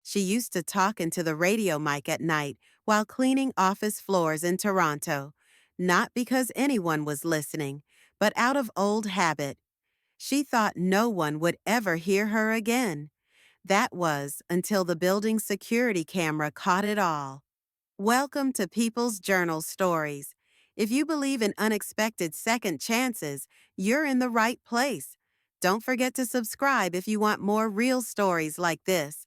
She used to talk into the radio mic at night while cleaning office floors in Toronto, not because anyone was listening, but out of old habit. She thought no one would ever hear her again. That was until the building's security camera caught it all. Welcome to People's Journal Stories. If you believe in unexpected second chances, you're in the right place. Don't forget to subscribe if you want more real stories like this.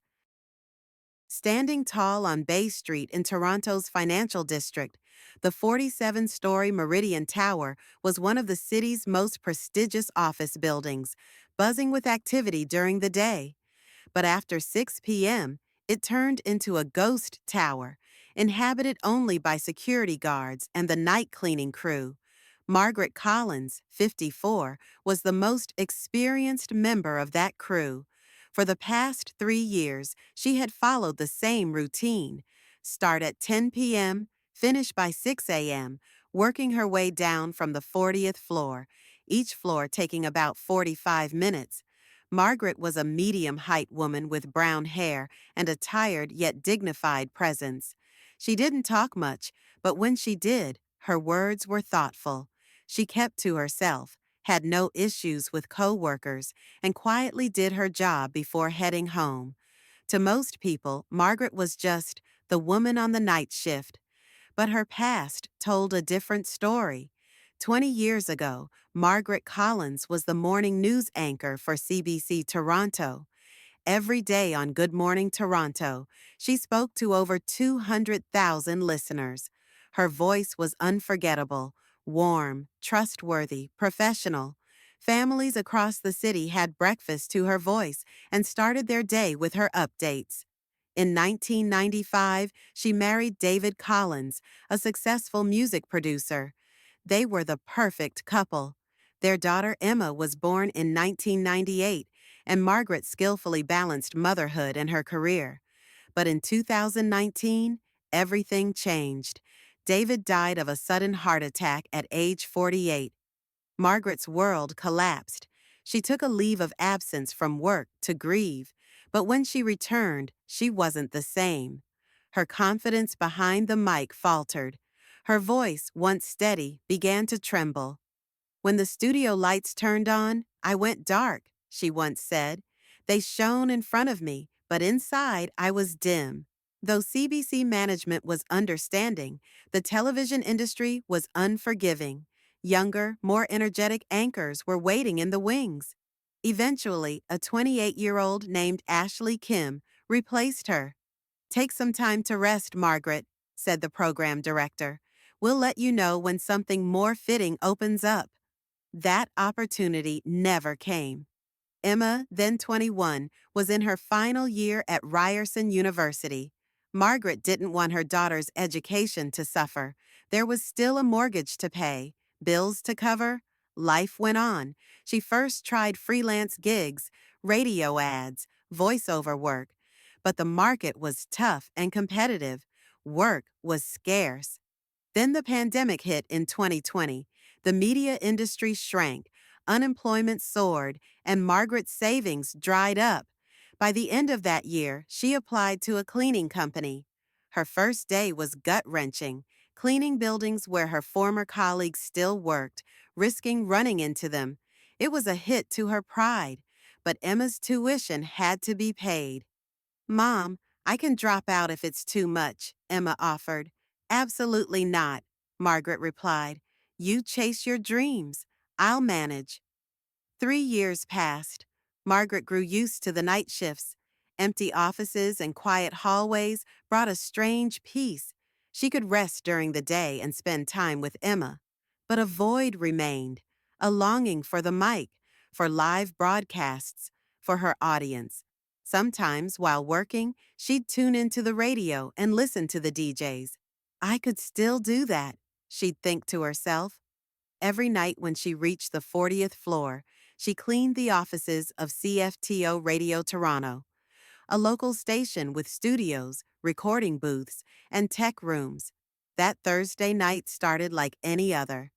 Standing tall on Bay Street in Toronto's financial district, the 47-story Meridian Tower was one of the city's most prestigious office buildings, buzzing with activity during the day. But after 6 p.m., it turned into a ghost tower, inhabited only by security guards and the night cleaning crew. Margaret Collins, 54, was the most experienced member of that crew. For the past 3 years, she had followed the same routine: start at 10 p.m., finish by 6 a.m., working her way down from the 40th floor, each floor taking about 45 minutes. Margaret was a medium-height woman with brown hair and a tired yet dignified presence. She didn't talk much, but when she did, her words were thoughtful. She kept to herself, had no issues with coworkers, and quietly did her job before heading home. To most people, Margaret was just the woman on the night shift, but her past told a different story. 20 years ago, Margaret Collins was the morning news anchor for CBC Toronto. Every day on Good Morning Toronto, she spoke to over 200,000 listeners. Her voice was unforgettable, warm, trustworthy, professional. Families across the city had breakfast to her voice and started their day with her updates. In 1995, she married David Collins, a successful music producer. They were the perfect couple. Their daughter Emma was born in 1998, and Margaret skillfully balanced motherhood and her career. But in 2019, everything changed. David died of a sudden heart attack at age 48. Margaret's world collapsed. She took a leave of absence from work to grieve, but when she returned, she wasn't the same. Her confidence behind the mic faltered. Her voice, once steady, began to tremble. "When the studio lights turned on, I went dark," she once said. "They shone in front of me, but inside I was dim." Though CBC management was understanding, the television industry was unforgiving. Younger, more energetic anchors were waiting in the wings. Eventually, a 28-year-old named Ashley Kim replaced her. "Take some time to rest, Margaret," said the program director. "We'll let you know when something more fitting opens up." That opportunity never came. Emma, then 21, was in her final year at Ryerson University. Margaret didn't want her daughter's education to suffer. There was still a mortgage to pay, bills to cover. Life went on. She first tried freelance gigs, radio ads, voiceover work. But the market was tough and competitive. Work was scarce. Then the pandemic hit in 2020. The media industry shrank, unemployment soared, and Margaret's savings dried up. By the end of that year, she applied to a cleaning company. Her first day was gut-wrenching, cleaning buildings where her former colleagues still worked, risking running into them. It was a hit to her pride, but Emma's tuition had to be paid. "Mom, I can drop out if it's too much," Emma offered. "Absolutely not," Margaret replied. "You chase your dreams. I'll manage." 3 years passed. Margaret grew used to the night shifts. Empty offices and quiet hallways brought a strange peace. She could rest during the day and spend time with Emma. But a void remained, a longing for the mic, for live broadcasts, for her audience. Sometimes, while working, she'd tune into the radio and listen to the DJs. "I could still do that," she'd think to herself. Every night when she reached the 40th floor, she cleaned the offices of CFTO Radio Toronto, a local station with studios, recording booths, and tech rooms. That Thursday night started like any other.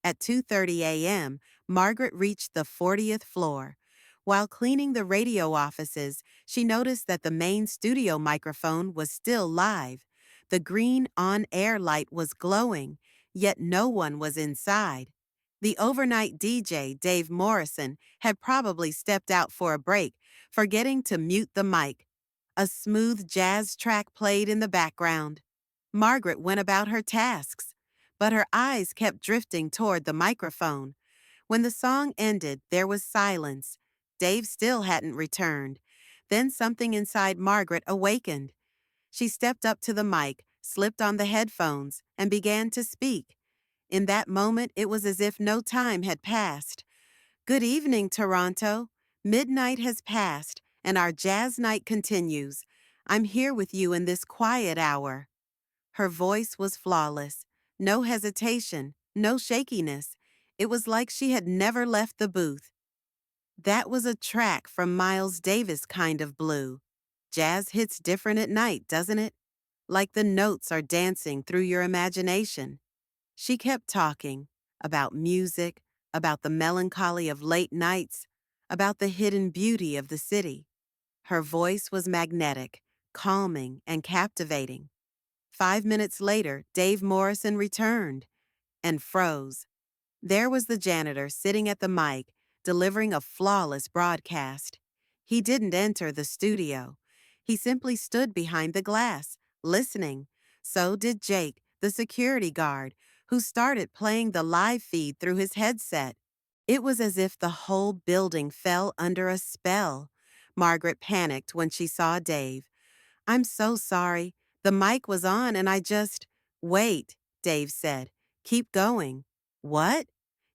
At 2:30 a.m., Margaret reached the 40th floor. While cleaning the radio offices, she noticed that the main studio microphone was still live. The green on-air light was glowing, yet no one was inside. The overnight DJ, Dave Morrison, had probably stepped out for a break, forgetting to mute the mic. A smooth jazz track played in the background. Margaret went about her tasks, but her eyes kept drifting toward the microphone. When the song ended, there was silence. Dave still hadn't returned. Then something inside Margaret awakened. She stepped up to the mic, slipped on the headphones, and began to speak. In that moment, it was as if no time had passed. Good evening, Toronto. Midnight has passed, and our jazz night continues. I'm here with you in this quiet hour. Her voice was flawless. No hesitation, no shakiness. It was like she had never left the booth. That was a track from Miles Davis' kind of blue. Jazz hits different at night, doesn't it? Like the notes are dancing through your imagination. She kept talking about music, about the melancholy of late nights, about the hidden beauty of the city. Her voice was magnetic, calming, and captivating. 5 minutes later, Dave Morrison returned and froze. There was the janitor sitting at the mic, delivering a flawless broadcast. He didn't enter the studio. He simply stood behind the glass, listening. So did Jake, the security guard, who started playing the live feed through his headset. It was as if the whole building fell under a spell. Margaret panicked when she saw Dave. I'm so sorry. The mic was on and I just... Wait, Dave said. Keep going. What?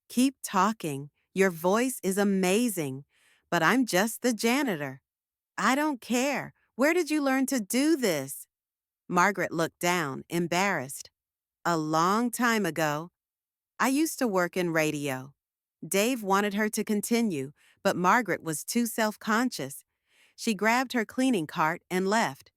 Keep talking. Your voice is amazing. But I'm just the janitor. I don't care. Where did you learn to do this? Margaret looked down, embarrassed. A long time ago. I used to work in radio. Dave wanted her to continue, but Margaret was too self-conscious. She grabbed her cleaning cart and left.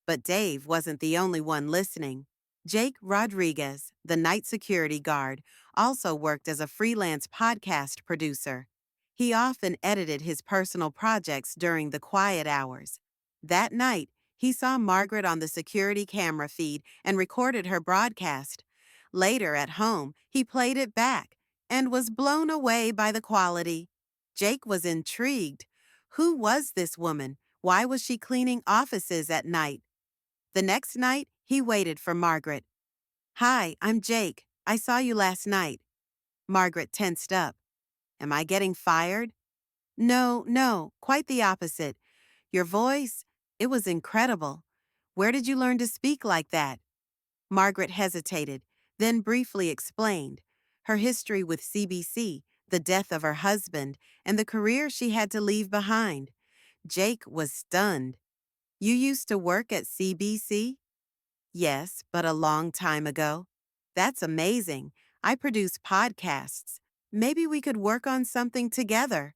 But Dave wasn't the only one listening. Jake Rodriguez, the night security guard, also worked as a freelance podcast producer. He often edited his personal projects during the quiet hours. That night, he saw Margaret on the security camera feed and recorded her broadcast. Later at home, he played it back and was blown away by the quality. Jake was intrigued. Who was this woman? Why was she cleaning offices at night? The next night, he waited for Margaret. Hi, I'm Jake. I saw you last night. Margaret tensed up. Am I getting fired? No, quite the opposite. Your voice, it was incredible. Where did you learn to speak like that? Margaret hesitated, then briefly explained. Her history with CBC, the death of her husband, and the career she had to leave behind. Jake was stunned. You used to work at CBC? Yes, but a long time ago. That's amazing. I produce podcasts. Maybe we could work on something together.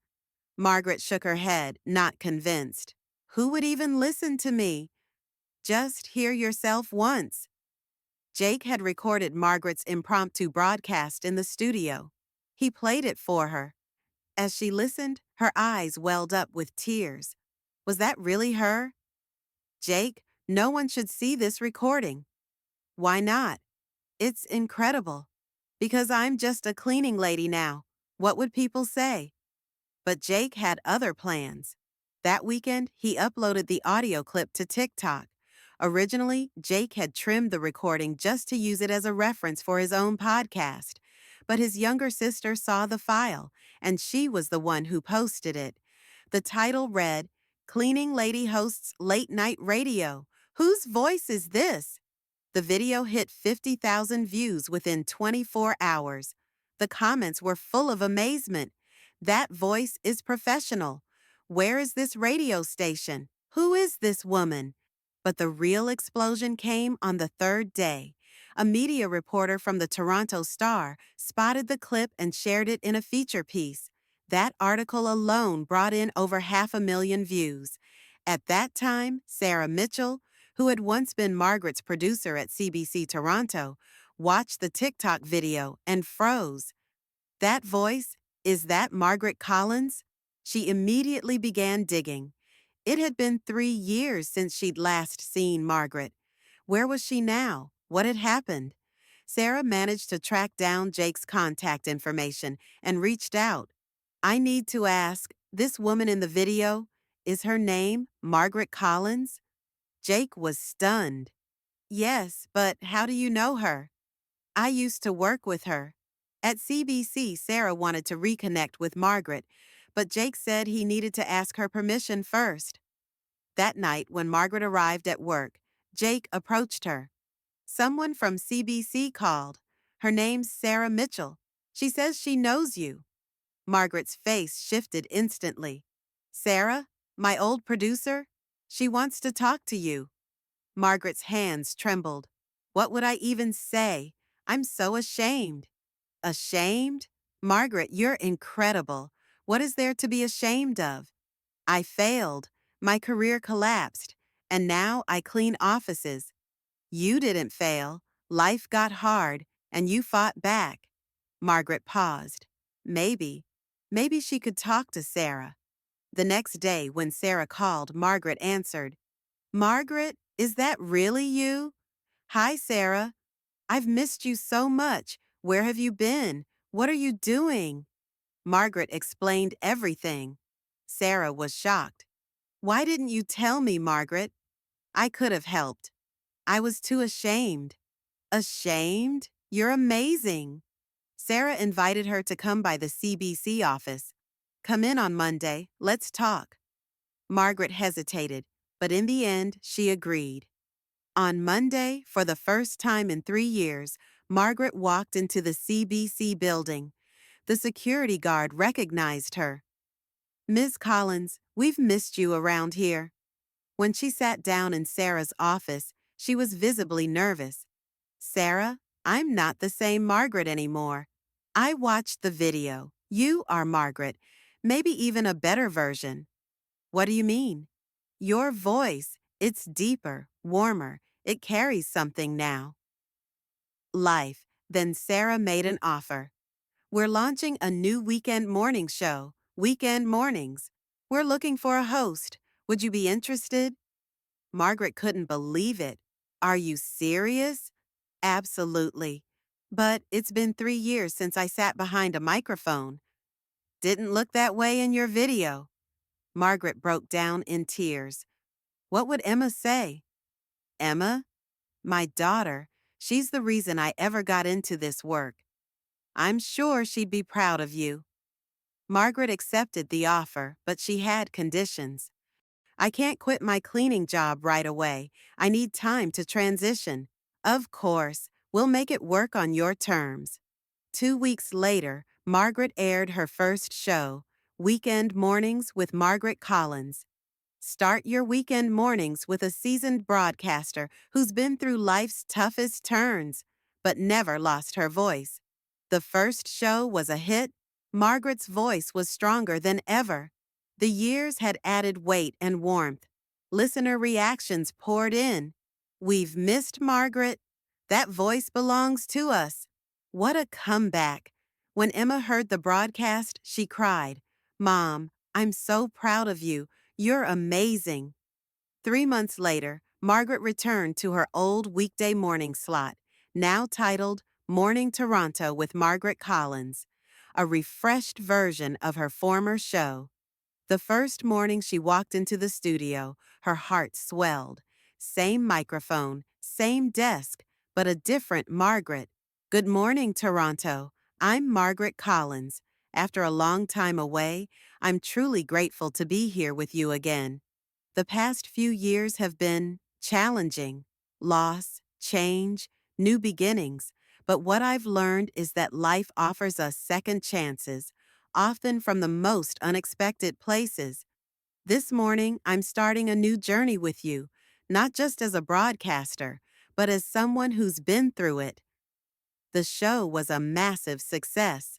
Margaret shook her head, not convinced. Who would even listen to me? Just hear yourself once. Jake had recorded Margaret's impromptu broadcast in the studio. He played it for her. As she listened, her eyes welled up with tears. Was that really her? Jake, no one should see this recording. Why not? It's incredible. Because I'm just a cleaning lady now. What would people say? But Jake had other plans. That weekend, he uploaded the audio clip to TikTok. Originally, Jake had trimmed the recording just to use it as a reference for his own podcast. But his younger sister saw the file, and she was the one who posted it. The title read, Cleaning Lady Hosts Late Night Radio. Whose voice is this? The video hit 50,000 views within 24 hours. The comments were full of amazement. That voice is professional. Where is this radio station? Who is this woman? But the real explosion came on the third day. A media reporter from the Toronto Star spotted the clip and shared it in a feature piece. That article alone brought in over 500,000 views. At that time, Sarah Mitchell, who had once been Margaret's producer at CBC Toronto, watched the TikTok video and froze. That voice, is that Margaret Collins? She immediately began digging. It had been 3 years since she'd last seen Margaret. Where was she now? What had happened? Sarah managed to track down Jake's contact information and reached out. I need to ask, this woman in the video, is her name Margaret Collins? Jake was stunned. Yes, but how do you know her? I used to work with her. At CBC, Sarah wanted to reconnect with Margaret, but Jake said he needed to ask her permission first. That night, when Margaret arrived at work, Jake approached her. Someone from CBC called. Her name's Sarah Mitchell. She says she knows you. Margaret's face shifted instantly. Sarah, my old producer? She wants to talk to you. Margaret's hands trembled. What would I even say? I'm so ashamed. Ashamed? Margaret, you're incredible. What is there to be ashamed of? I failed. My career collapsed. And now I clean offices. You didn't fail. Life got hard, and you fought back. Margaret paused. Maybe. Maybe she could talk to Sarah. The next day, when Sarah called, Margaret answered. Margaret, is that really you? Hi, Sarah. I've missed you so much. Where have you been? What are you doing? Margaret explained everything. Sarah was shocked. Why didn't you tell me, Margaret? I could have helped. I was too ashamed. Ashamed? You're amazing. Sarah invited her to come by the CBC office. Come in on Monday. Let's talk. Margaret hesitated, but in the end, she agreed. On Monday, for the first time in 3 years, Margaret walked into the CBC building. The security guard recognized her. Ms. Collins, we've missed you around here. When she sat down in Sarah's office, she was visibly nervous. Sarah, I'm not the same Margaret anymore. I watched the video. You are Margaret, maybe even a better version. What do you mean? Your voice, it's deeper, warmer. It carries something now. Life. Then Sarah made an offer. We're launching a new weekend morning show, Weekend Mornings. We're looking for a host. Would you be interested? Margaret couldn't believe it. Are you serious? Absolutely. But it's been 3 years since I sat behind a microphone. Didn't look that way in your video. Margaret broke down in tears. What would Emma say? Emma? My daughter. She's the reason I ever got into this work. I'm sure she'd be proud of you. Margaret accepted the offer, but she had conditions. I can't quit my cleaning job right away. I need time to transition. Of course, we'll make it work on your terms. 2 weeks later, Margaret aired her first show, Weekend Mornings with Margaret Collins. Start your weekend mornings with a seasoned broadcaster who's been through life's toughest turns, but never lost her voice. The first show was a hit. Margaret's voice was stronger than ever. The years had added weight and warmth. Listener reactions poured in. We've missed Margaret. That voice belongs to us. What a comeback. When Emma heard the broadcast, she cried, Mom, I'm so proud of you. You're amazing. 3 months later, Margaret returned to her old weekday morning slot, now titled Morning Toronto with Margaret Collins, a refreshed version of her former show. The first morning she walked into the studio, her heart swelled. Same microphone, same desk, but a different Margaret. Good morning, Toronto. I'm Margaret Collins. After a long time away, I'm truly grateful to be here with you again. The past few years have been challenging. Loss, change, new beginnings. But what I've learned is that life offers us second chances, often from the most unexpected places. This morning, I'm starting a new journey with you, not just as a broadcaster, but as someone who's been through it. The show was a massive success.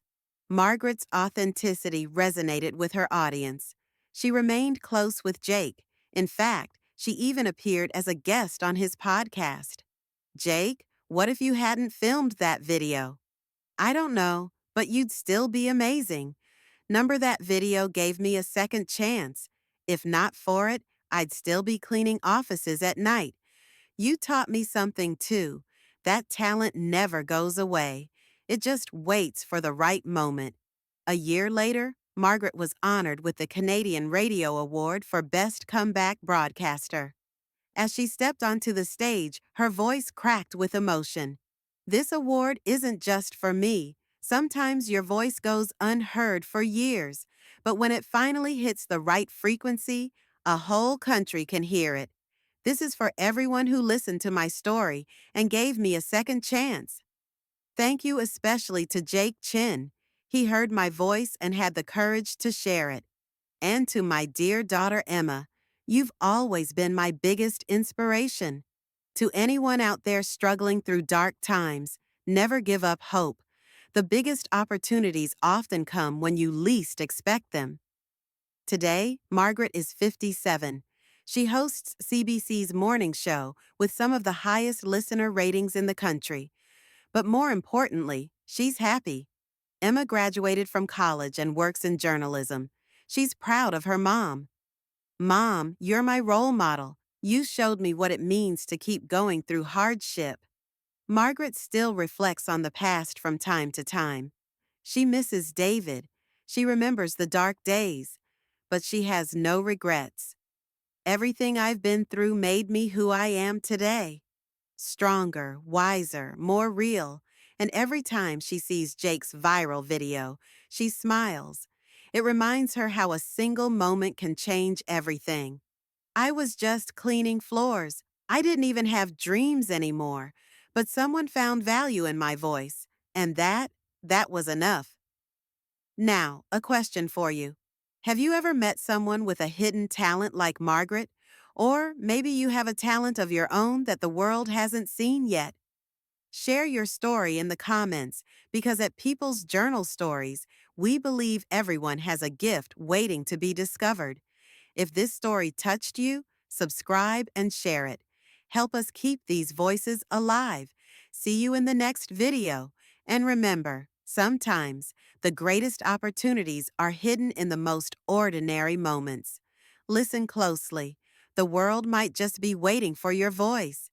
Margaret's authenticity resonated with her audience. She remained close with Jake. In fact, she even appeared as a guest on his podcast. Jake, what if you hadn't filmed that video? I don't know, but you'd still be amazing. Number that video gave me a second chance. If not for it, I'd still be cleaning offices at night. You taught me something too. That talent never goes away. It just waits for the right moment. A year later, Margaret was honored with the Canadian Radio Award for Best Comeback Broadcaster. As she stepped onto the stage, her voice cracked with emotion. This award isn't just for me. Sometimes your voice goes unheard for years, but when it finally hits the right frequency, a whole country can hear it. This is for everyone who listened to my story and gave me a second chance. Thank you especially to Jake Chin. He heard my voice and had the courage to share it. And to my dear daughter Emma, you've always been my biggest inspiration. To anyone out there struggling through dark times, never give up hope. The biggest opportunities often come when you least expect them. Today, Margaret is 57. She hosts CBC's morning show with some of the highest listener ratings in the country. But more importantly, she's happy. Emma graduated from college and works in journalism. She's proud of her mom. Mom, you're my role model. You showed me what it means to keep going through hardship. Margaret still reflects on the past from time to time. She misses David. She remembers the dark days. But she has no regrets. Everything I've been through made me who I am today. Stronger, wiser, more real. And every time she sees Jake's viral video, she smiles. It reminds her how a single moment can change everything. I was just cleaning floors. I didn't even have dreams anymore. But someone found value in my voice. And that was enough. Now, a question for you. Have you ever met someone with a hidden talent like Margaret? Or maybe you have a talent of your own that the world hasn't seen yet? Share your story in the comments because at People's Journal Stories, we believe everyone has a gift waiting to be discovered. If this story touched you, subscribe and share it. Help us keep these voices alive. See you in the next video. And remember, sometimes the greatest opportunities are hidden in the most ordinary moments. Listen closely. The world might just be waiting for your voice.